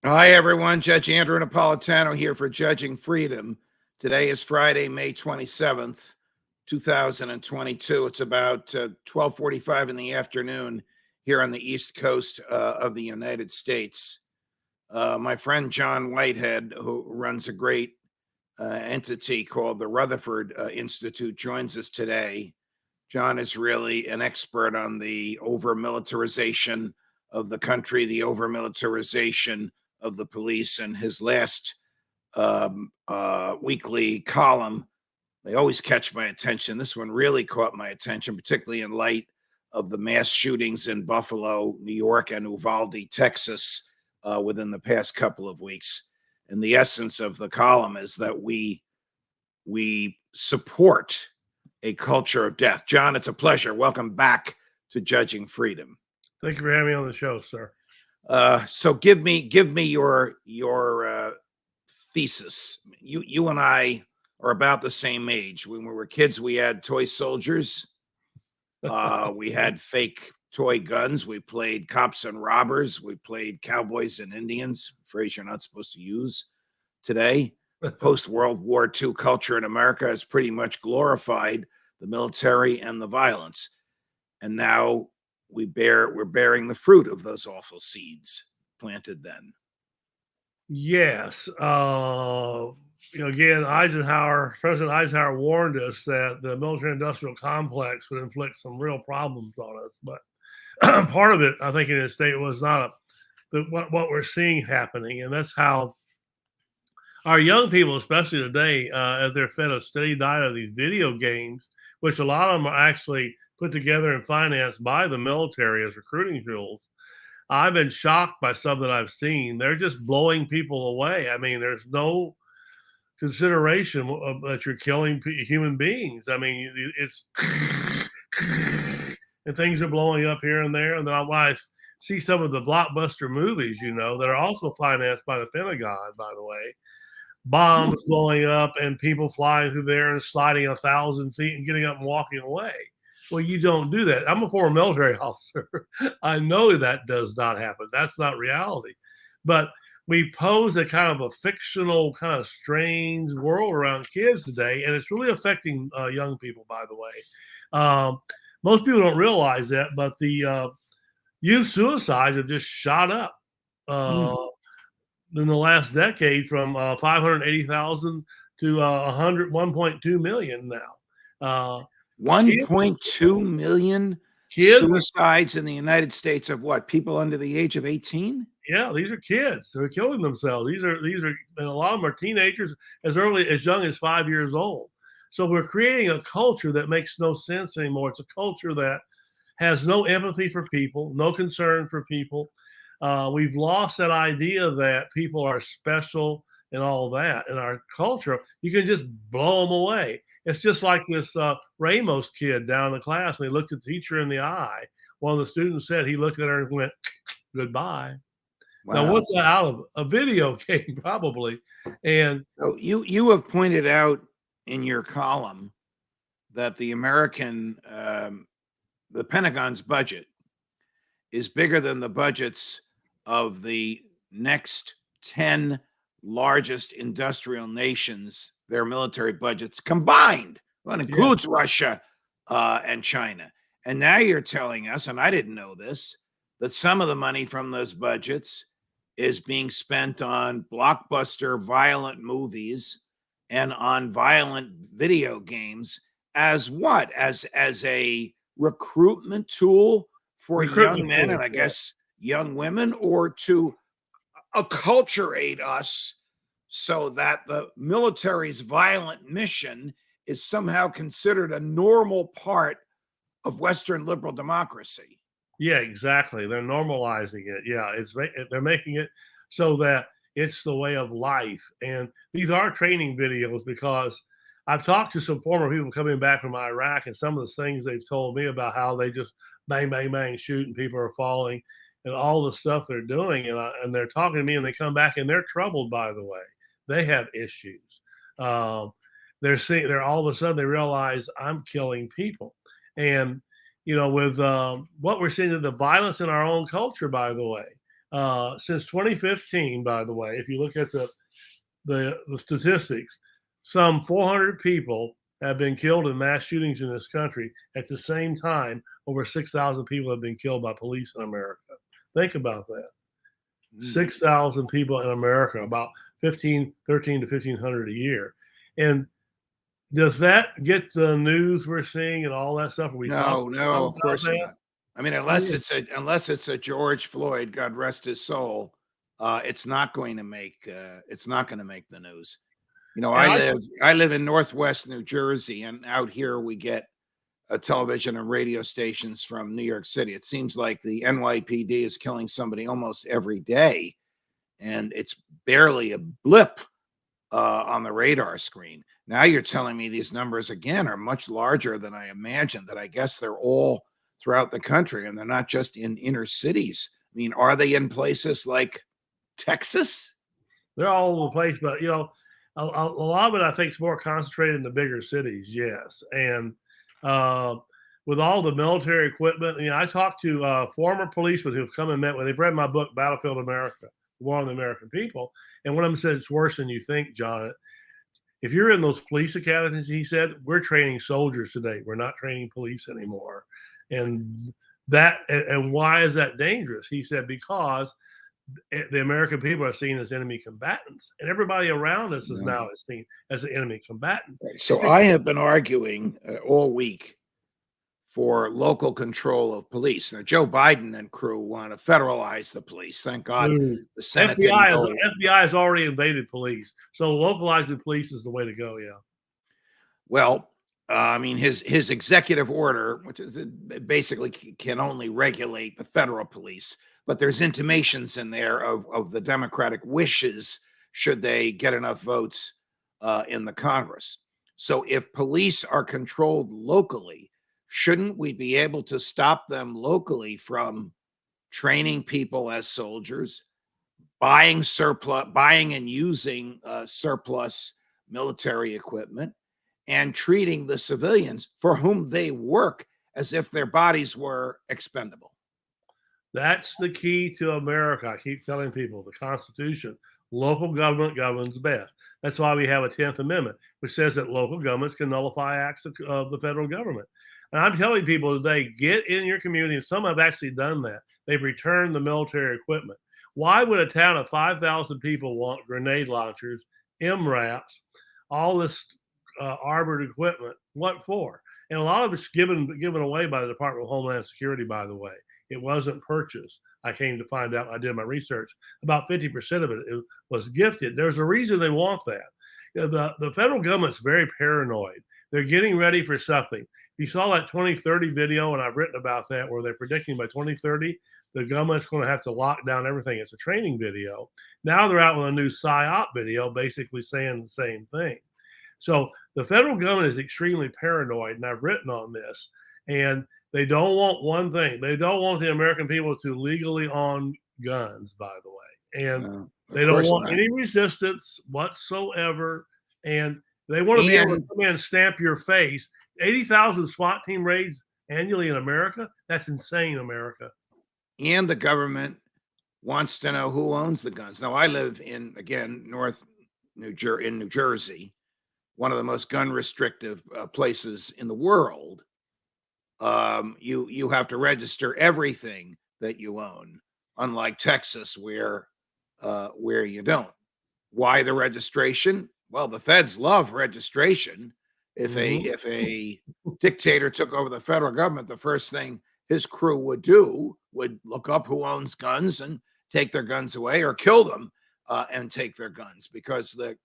Hi, everyone. Judge Andrew Napolitano here for Judging Freedom. Today is Friday, May 27th, 2022. It's about 12:45 in the afternoon here on the East Coast of the United States. My friend John Whitehead, who runs a great entity called the Rutherford Institute, joins us today. John is really an expert on the over-militarization of the country, the over-militarization of the police, and his last weekly column, they always catch my attention. This one really caught my attention, particularly in light of the mass shootings in Buffalo, New York, and Uvalde, Texas, within the past couple of weeks. And the essence of the column is that we support a culture of death. John, it's a pleasure. Welcome back to Judging Freedom. Thank you for having me on the show, sir. So give me your thesis. You and I are about the same age. When we were kids, we had toy soldiers. We had fake toy guns. We played cops and robbers. We played cowboys and Indians, a phrase you're not supposed to use today. Post-World War II culture in America has pretty much glorified the military and the violence. And now we're bearing the fruit of those awful seeds planted then. Yes. Again, President Eisenhower warned us that the military-industrial complex would inflict some real problems on us. But part of it, I think, in his state was not what we're seeing happening. And that's how our young people, especially today, as they're fed a steady diet of these video games, which a lot of them are actually put together and financed by the military as recruiting tools. I've been shocked by some that I've seen. They're just blowing people away. I mean, there's no consideration that you're killing human beings. I mean, it's and things are blowing up here and there. And then when I see some of the blockbuster movies, that are also financed by the Pentagon, by the way, bombs blowing up and people flying through there and sliding 1,000 feet and getting up and walking away. Well, you don't do that. I'm a former military officer. I know that does not happen. That's not reality. But we pose a kind of a fictional, kind of strange world around kids today, and it's really affecting young people, by the way. Most people don't realize that, but the youth suicides have just shot up. In the last decade from 580,000 to 1.2 million now. 1.2 million suicides in the United States of what? People under the age of 18? Yeah, these are kids who are killing themselves. These are, and a lot of them are teenagers as young as 5 years old. So we're creating a culture that makes no sense anymore. It's a culture that has no empathy for people, no concern for people. We've lost that idea that people are special and all that in our culture. You can just blow them away. It's just like this Ramos kid down in the class when he looked at the teacher in the eye. One of the students said he looked at her and went, goodbye. Wow. Now, what's that out of? A video game, probably. And so you have pointed out in your column that the Pentagon's budget is bigger than the budgets of the next 10 largest industrial nations, their military budgets combined. Well, it includes Russia and China. And now you're telling us, and I didn't know this, that some of the money from those budgets is being spent on blockbuster violent movies and on violent video games as what? As a recruitment tool for young men and I guess young women, or to acculturate us so that the military's violent mission is somehow considered a normal part of Western liberal democracy. Yeah, exactly. They're normalizing it. Yeah, they're making it so that it's the way of life. And these are training videos because I've talked to some former people coming back from Iraq, and some of the things they've told me about how they just bang, bang, bang, shoot, and people are falling, and all the stuff they're doing. And they're talking to me, and they come back, and they're troubled, by the way. They have issues. They're all of a sudden, they realize I'm killing people. And, with what we're seeing, the violence in our own culture, by the way, Since 2015, by the way, if you look at the statistics, some 400 people have been killed in mass shootings in this country. At the same time, over 6,000 people have been killed by police in America. Think about that. 6,000 people in America, about 13 to 1,500 a year. And does that get the news we're seeing and all that stuff? Are we No, talking no, of about course that? not. I mean, unless it's a George Floyd, God rest his soul, it's not going to make the news. You know, And I live in Northwest New Jersey, and out here we get television and radio stations from New York City. It seems like the NYPD is killing somebody almost every day, and it's barely a blip on the radar screen. Now you're telling me these numbers again are much larger than I imagined, that I guess they're all throughout the country and they're not just in inner cities. I mean, are they in places like Texas? they're all over the place, but a lot of it I think is more concentrated in the bigger cities. Yes, and uh, with all the military equipment, I talked to former policemen who've come and met with. They've read my book, Battlefield America: War on the American People, and one of them said it's worse than you think, John. If you're in those police academies, he said, we're training soldiers today. We're not training police anymore, and why is that dangerous? He said because the American people are seen as enemy combatants, and everybody around us is now seen as an enemy combatant. So I have been arguing all week for local control of police. Now, Joe Biden and crew want to federalize the police. Thank God the Senate didn't go. FBI has already invaded police, so localizing police is the way to go. Yeah. Well, I mean, his executive order, which is basically can only regulate the federal police, but there's intimations in there of the Democratic wishes should they get enough votes in the Congress. So if police are controlled locally, shouldn't we be able to stop them locally from training people as soldiers, buying and using surplus military equipment, and treating the civilians for whom they work as if their bodies were expendable? That's the key to America. I keep telling people the Constitution, local government governs best. That's why we have a 10th Amendment, which says that local governments can nullify acts of the federal government. And I'm telling people today, get in your community. And some have actually done that. They've returned the military equipment. Why would a town of 5,000 people want grenade launchers, MRAPs, all this armored equipment? What for? And a lot of it's given away by the Department of Homeland Security, by the way. It wasn't purchased. I came to find out, I did my research, about 50% of it was gifted. There's a reason they want that. The federal government's very paranoid. They're getting ready for something. You saw that 2030 video, and I've written about that, where they're predicting by 2030, the government's going to have to lock down everything. It's a training video. Now they're out with a new PSYOP video, basically saying the same thing. So the federal government is extremely paranoid, and I've written on this. And they don't want one thing. They don't want the American people to legally own guns, by the way. And they don't want any resistance whatsoever. And they want to be able to come in and stamp your face. 80,000 SWAT team raids annually in America? That's insane, America. And the government wants to know who owns the guns. Now, I live in, again, New Jersey, one of the most gun restrictive places in the world. You have to register everything that you own, unlike Texas, where you don't. Why the registration? Well, the feds love registration. If a dictator took over the federal government, the first thing his crew would do would look up who owns guns and take their guns away, or kill them and take their guns, because the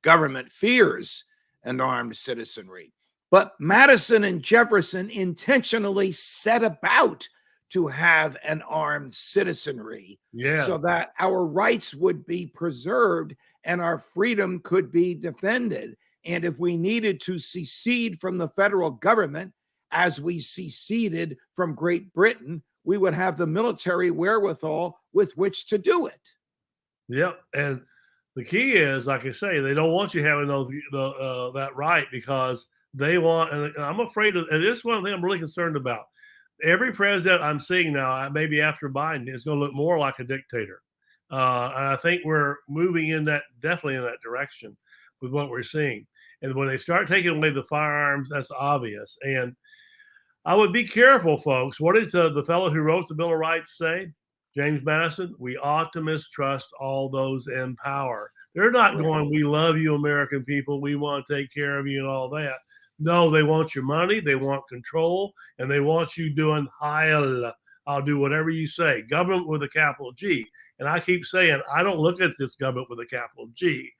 government fears an armed citizenry. But Madison and Jefferson intentionally set about to have an armed citizenry, so that our rights would be preserved and our freedom could be defended. And if we needed to secede from the federal government, as we seceded from Great Britain, we would have the military wherewithal with which to do it. Yep. And the key is, like I say, they don't want you having that right, because they want, and I'm afraid of, and this is one thing I'm really concerned about. Every president I'm seeing now, maybe after Biden, is going to look more like a dictator. And I think we're moving definitely in that direction with what we're seeing. And when they start taking away the firearms, that's obvious. And I would be careful, folks. What did the fellow who wrote the Bill of Rights say? James Madison, we ought to mistrust all those in power. They're not going, we love you, American people. We want to take care of you and all that. No, they want your money, they want control, and they want you doing I'll do whatever you say. Government with a capital G. And I keep saying, I don't look at this government with a capital G.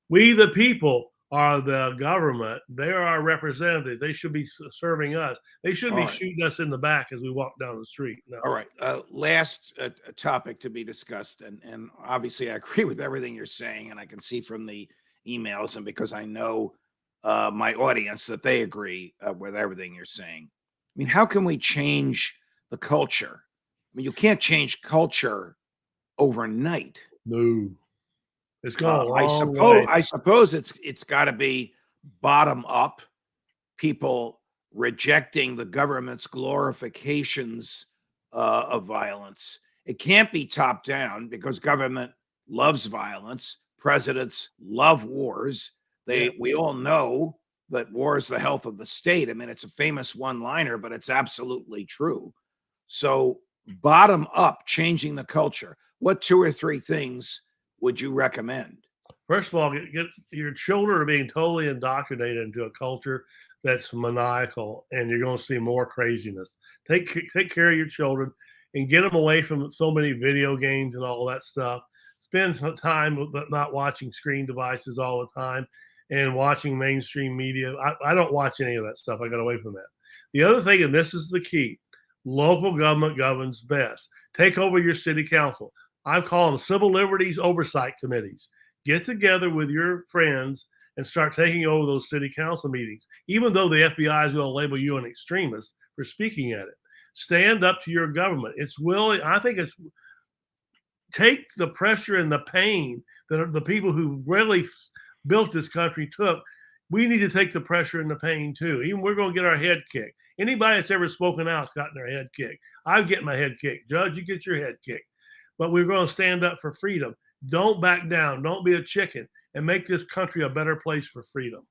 We, the people, are the government. They are our representatives. They should be serving us. They shouldn't be shooting us in the back as we walk down the street. No. All right. Last topic to be discussed. And obviously, I agree with everything you're saying. And I can see from the emails, and because I know my audience, that they agree with everything you're saying. I mean, how can we change the culture? I mean, you can't change culture overnight. No. It's gone a long way. I suppose it's got to be bottom up, people rejecting the government's glorifications of violence. It can't be top down because government loves violence. Presidents love wars. We all know that war is the health of the state. I mean, it's a famous one-liner, but it's absolutely true. So bottom up, changing the culture. What 2 or 3 things would you recommend? First of all, get your children are being totally indoctrinated into a culture that's maniacal, and you're going to see more craziness. Take care of your children and get them away from so many video games and all that stuff. Spend some time not watching screen devices all the time and watching mainstream media. I don't watch any of that stuff. I got away from that. The other thing, and this is the key, local government governs best. Take over your city council. I call them civil liberties oversight committees. Get together with your friends and start taking over those city council meetings, even though the FBI is going to label you an extremist for speaking at it. Stand up to your government. I think it's take the pressure and the pain that the people who really built this country took. We need to take the pressure and the pain too. Even we're going to get our head kicked. Anybody that's ever spoken out has gotten their head kicked. I get my head kicked. Judge, you get your head kicked. But we're going to stand up for freedom. Don't back down. Don't be a chicken, and make this country a better place for freedom.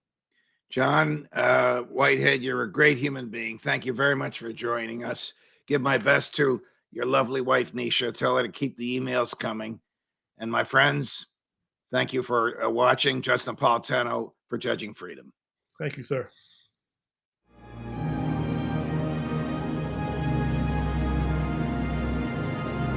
John Whitehead, you're a great human being. Thank you very much for joining us. Give my best to your lovely wife, Nisha. Tell her to keep the emails coming. And my friends, thank you for watching. Justin Napolitano for Judging Freedom. Thank you, sir.